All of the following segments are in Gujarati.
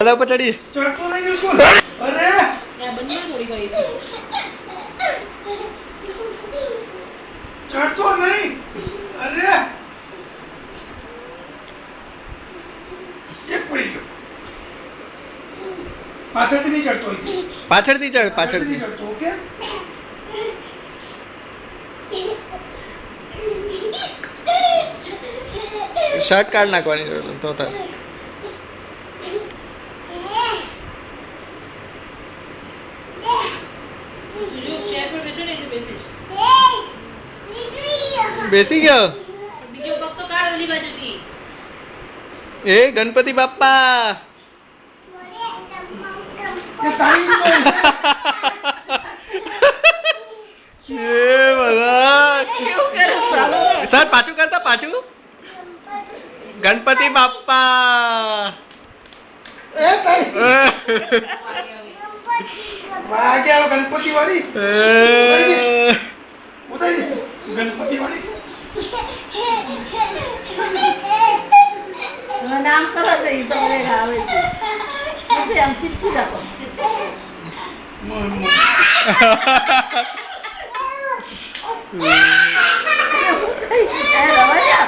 દાદા ઉપર ચડી ચડતો નહીં બિલકુલ. અરે ચડતો નહીં. અરે એક પડી ગયો. પાછળથી નહીં ચડતો. પાછળથી ચડ પાછળથી ચડતો. ઓકે શર્ટ કાઢ નાખવાની તો થાય બેસી ગયો એ ગણપતિ બાપ્પા સર પાછું કરતા પાછું ગણપતિ બાપ્પા ગણપતિ વાળી ગણપતિ વાળી નામ કરો તો ઈ તો આવે છે આમ ચીચી રાખો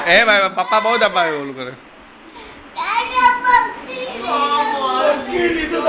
એ ભાઈ પપ્પા બહુ દબાવે ઓલું કરે લીધું